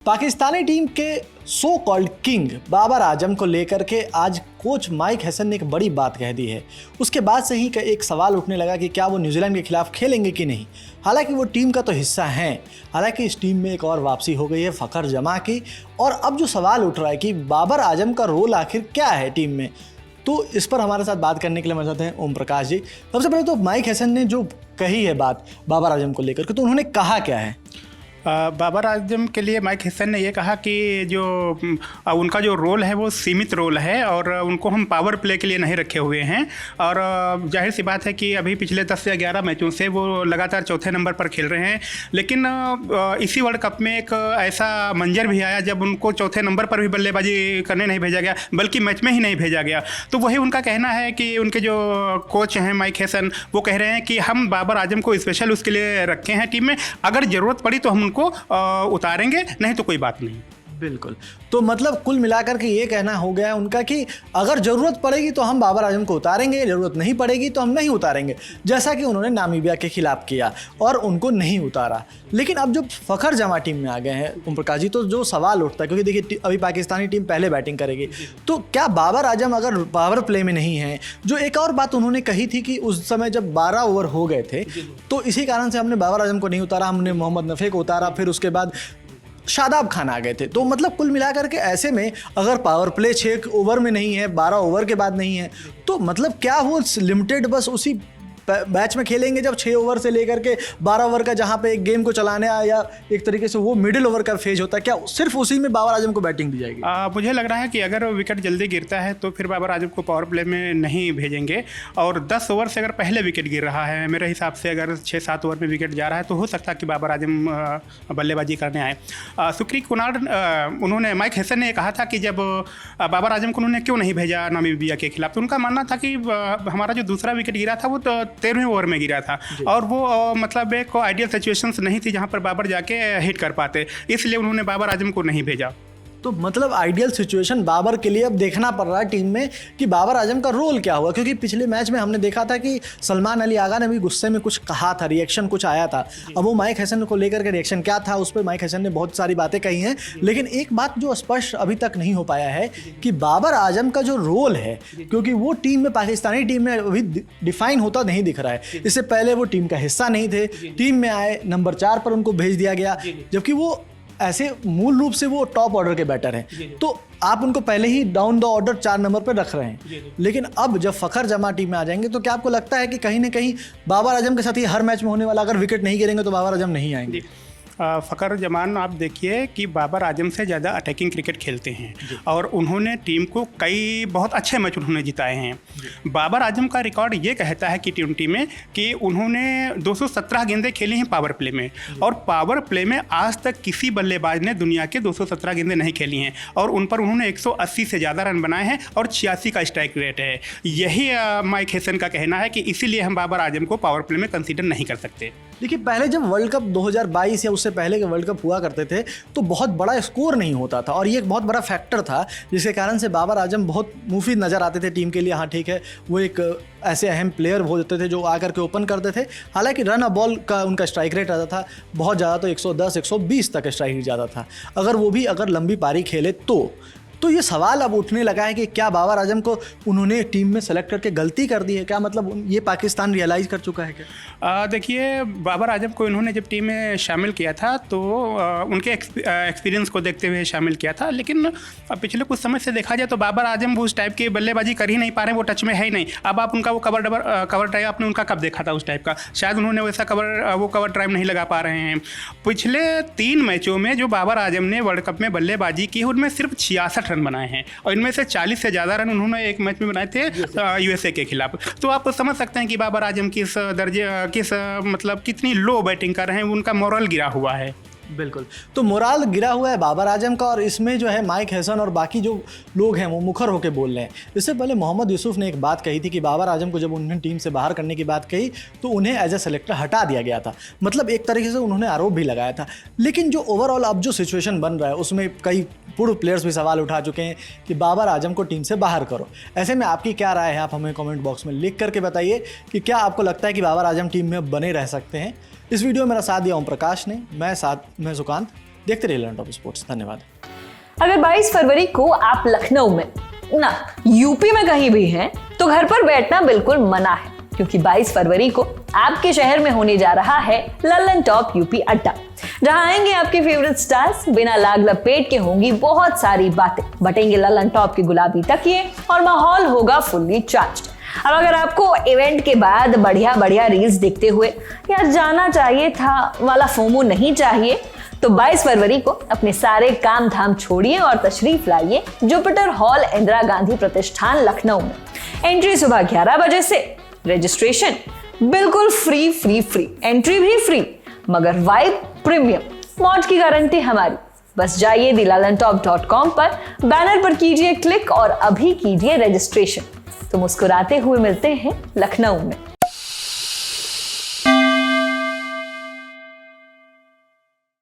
Pakistani team के so called king Babar Azam को लेकर के आज कोच माइक हैसन ने एक बड़ी बात कह दी है। उसके बाद से ही एक सवाल उठने लगा कि क्या वो न्यूजीलैंड के खिलाफ खेलेंगे कि नहीं। हालांकि वो टीम का तो हिस्सा हैं, हालांकि इस टीम में एक और वापसी हो गई है फ़खर जमा की। और अब जो सवाल उठ रहा है कि बाबर आजम का रोल आखिर क्या है टीम में, तो इस पर हमारे साथ बात करने के लिए हमारे साथ हैं ओम प्रकाश जी। सबसे पहले तो माइक हैसन ने जो कही है बात बाबर आजम को लेकर के, तो उन्होंने कहा क्या है? बाबर आजम के लिए माइक हैसन ने ये कहा कि जो उनका जो रोल है वो सीमित रोल है और उनको हम पावर प्ले के लिए नहीं रखे हुए हैं। और जाहिर सी बात है कि अभी पिछले 10 या 11 मैचों से वो लगातार चौथे नंबर पर खेल रहे हैं। लेकिन इसी वर्ल्ड कप में एक ऐसा मंजर भी आया जब उनको चौथे नंबर पर भी बल्लेबाजी करने नहीं भेजा गया, बल्कि मैच में ही नहीं भेजा गया। तो वही उनका कहना है कि उनके जो कोच हैं माइक हैसन, वो कह रहे हैं कि हम बाबर आजम को स्पेशल उसके लिए रखे हैं टीम में, अगर ज़रूरत पड़ी तो हम को उतारेंगे, नहीं तो कोई बात नहीं। बिल्कुल। तो मतलब कुल मिलाकर के ये कहना हो गया उनका कि अगर ज़रूरत पड़ेगी तो हम बाबर आजम को उतारेंगे, ज़रूरत नहीं पड़ेगी तो हम नहीं उतारेंगे, जैसा कि उन्होंने नामीबिया के खिलाफ किया और उनको नहीं उतारा। लेकिन अब जो फ़खर जमा टीम में आ गए हैं ओम प्रकाश जी, तो जो सवाल उठता है, क्योंकि देखिए अभी पाकिस्तानी टीम पहले बैटिंग करेगी, तो क्या बाबर आजम अगर पावर प्ले में नहीं है, जो एक और बात उन्होंने कही थी कि उस समय जब 12 ओवर हो गए थे तो इसी कारण से हमने बाबर आजम को नहीं उतारा, हमने मोहम्मद नफ़े को उतारा, फिर उसके बाद शादाब खान आ गए थे। तो मतलब कुल मिलाकर के ऐसे में अगर पावर प्ले 6 ओवर में नहीं है, 12 ओवर के बाद नहीं है, तो मतलब क्या वो लिमिटेड बस उसी मैच में खेलेंगे जब 6 ओवर से लेकर के 12 ओवर का, जहां पे एक गेम को चलाने या एक तरीके से वो मिडिल ओवर का फेज होता है, क्या सिर्फ उसी में बाबर आजम को बैटिंग दी जाएगी? मुझे लग रहा है कि अगर विकेट जल्दी गिरता है तो फिर बाबर आजम को पावर प्ले में नहीं भेजेंगे। और 10 ओवर से अगर पहले विकेट गिर रहा है, मेरे हिसाब से अगर 6-7 ओवर में विकेट जा रहा है, तो हो सकता है कि बाबर आजम बल्लेबाजी करने आए। सुक्री कुनार, उन्होंने माइक हैसन ने कहा था कि जब बाबर आजम को उन्होंने क्यों नहीं भेजा नामीबिया के खिलाफ, तो उनका मानना था कि हमारा जो दूसरा विकेट गिरा था वो 13वें ओवर में गिरा था और वो मतलब एक आइडियल सिचुएशंस नहीं थी जहां पर बाबर जाके हिट कर पाते, इसलिए उन्होंने बाबर आजम को नहीं भेजा। तो मतलब आइडियल सिचुएशन बाबर के लिए अब देखना पड़ रहा है टीम में कि बाबर आजम का रोल क्या हुआ, क्योंकि पिछले मैच में हमने देखा था कि सलमान अली आगा ने भी गुस्से में कुछ कहा था, रिएक्शन कुछ आया था। अब वो माइक हैसन को लेकर के रिएक्शन क्या था, उस पर माइक हैसन ने बहुत सारी बातें कही हैं, लेकिन एक बात जो स्पष्ट अभी तक नहीं हो पाया है कि बाबर आजम का जो रोल है, क्योंकि वो टीम में, पाकिस्तानी टीम में अभी डिफाइन होता नहीं दिख रहा है। इससे पहले वो टीम का हिस्सा नहीं थे, टीम में आए, नंबर 4 पर उनको भेज दिया गया, जबकि वो ऐसे मूल रूप से वो टॉप ऑर्डर के बैटर हैं। तो आप उनको पहले ही डाउन द ऑर्डर 4 नंबर पर रख रहे हैं। लेकिन अब जब फ़खर जमा टीम में आ जाएंगे तो क्या आपको लगता है कि कहीं ना कहीं बाबर आजम के साथ ही हर मैच में होने वाला, अगर विकेट नहीं गिरेंगे तो बाबर आजम नहीं आएंगे? फ़खर जमान, आप देखिए कि बाबर आजम से ज़्यादा अटैकिंग क्रिकेट खेलते हैं और उन्होंने टीम को कई बहुत अच्छे मैच उन्होंने जिताए हैं। बाबर आजम का रिकॉर्ड ये कहता है कि टी में कि उन्होंने 217 गेंदें खेली हैं पावर प्ले में, और पावर प्ले में आज तक किसी बल्लेबाज ने दुनिया के 217 गेंदें नहीं खेली हैं, और उन पर उन्होंने 180 से ज़्यादा रन बनाए हैं और 86 का स्ट्राइक रेट है। यही माइक हैसन का कहना है कि इसीलिए हम बाबर आजम को पावर प्ले में कंसीडर नहीं कर सकते। देखिए पहले जब वर्ल्ड कप 2022 या उससे पहले के वर्ल्ड कप हुआ करते थे तो बहुत बड़ा स्कोर नहीं होता था, और ये एक बहुत बड़ा फैक्टर था जिसके कारण से बाबर आजम बहुत मुफीद नज़र आते थे टीम के लिए। हाँ ठीक है, वो एक ऐसे अहम प्लेयर हो जाते थे जो आकर के ओपन करते थे। हालांकि रन अ बॉल का उनका स्ट्राइक रेट आता था बहुत ज़्यादा, तो 110-120 तक स्ट्राइक रेट ज़्यादा था, अगर वो भी अगर लंबी पारी खेले तो ये सवाल अब उठने लगा है कि क्या बाबर आजम को उन्होंने टीम में सेलेक्ट करके गलती कर दी है? क्या मतलब ये पाकिस्तान रियलाइज़ कर चुका है क्या? देखिए, बाबर आजम को इन्होंने जब टीम में शामिल किया था तो उनके एक्सपीरियंस को देखते हुए शामिल किया था, लेकिन पिछले कुछ समय से देखा जाए तो बाबर आजम वो उस टाइप की बल्लेबाजी कर ही नहीं पा रहे हैं, वो टच में है ही नहीं। अब आप उनका वो कवर ड्राइव आपने उनका कब देखा था उस टाइप का? शायद उन्होंने वैसा कवर ड्राइव नहीं लगा पा रहे हैं। पिछले 3 मैचों में जो बाबर आजम ने वर्ल्ड कप में बल्लेबाजी की, उनमें सिर्फ 66 रन बनाए हैं, और इनमें से 40 से ज़्यादा रन उन्होंने एक मैच में बनाए थे यूएसए के खिलाफ। तो आप समझ सकते हैं कि बाबर आजम किस मतलब कितनी लो बैटिंग कर रहे हैं, उनका मोरल गिरा हुआ है। बिल्कुल, तो मोराल गिरा हुआ है बाबर आजम का, और इसमें जो है माइक हैसन और बाकी जो लोग हैं वो मुखर होकर बोल रहे हैं। इससे पहले मोहम्मद यूसुफ ने एक बात कही थी कि बाबर आजम को जब उन्होंने टीम से बाहर करने की बात कही तो उन्हें एज ए सेलेक्टर हटा दिया गया था, मतलब एक तरीके से उन्होंने आरोप भी लगाया था। लेकिन जो ओवरऑल अब जो सिचुएशन बन रहा है उसमें कई पूर्व प्लेयर्स भी सवाल उठा चुके हैं कि बाबर आजम को टीम से बाहर करो। ऐसे में आपकी क्या राय है, आप हमें कमेंट बॉक्स में लिख करके बताइए कि क्या आपको लगता है कि बाबर आजम टीम में बने रह सकते हैं। इस वीडियो में मेरा साथ दिया ओम प्रकाश ने, मैं सुकांत। देखते रहिए ललन टॉप स्पोर्ट्स। धन्यवाद। अगर 22 फरवरी को आप लखनऊ में ना यूपी में कहीं भी हैं तो घर पर बैठना बिल्कुल मना है, क्योंकि 22 फरवरी को आपके शहर में होने जा रहा है ललन टॉप यूपी अड्डा, जहां आएंगे आपके फेवरेट स्टार्स, बिना लाग लपेट के होंगी बहुत सारी बातें, बटेंगे ललन टॉप के गुलाबी तकिए और माहौल होगा फुल्ली चार्ज्ड। अब अगर आपको इवेंट के बाद बढ़िया बढ़िया रील्स देखते हुए यार जाना चाहिए था वाला फोमो नहीं चाहिए, तो 22 फरवरी को अपने सारे काम धाम छोड़िए और तशरीफ लाइए जुपिटर हॉल, इंदिरा गांधी प्रतिष्ठान, लखनऊ में। एंट्री सुबह 11 बजे से, रजिस्ट्रेशन बिल्कुल फ्री, एंट्री भी फ्री, मगर वाइब प्रीमियम, मौज की गारंटी हमारी। बस जाइए thelalantop.com पर, बैनर पर कीजिए क्लिक और अभी कीजिए रजिस्ट्रेशन। तो मुस्कुराते हुए मिलते हैं लखनऊ में।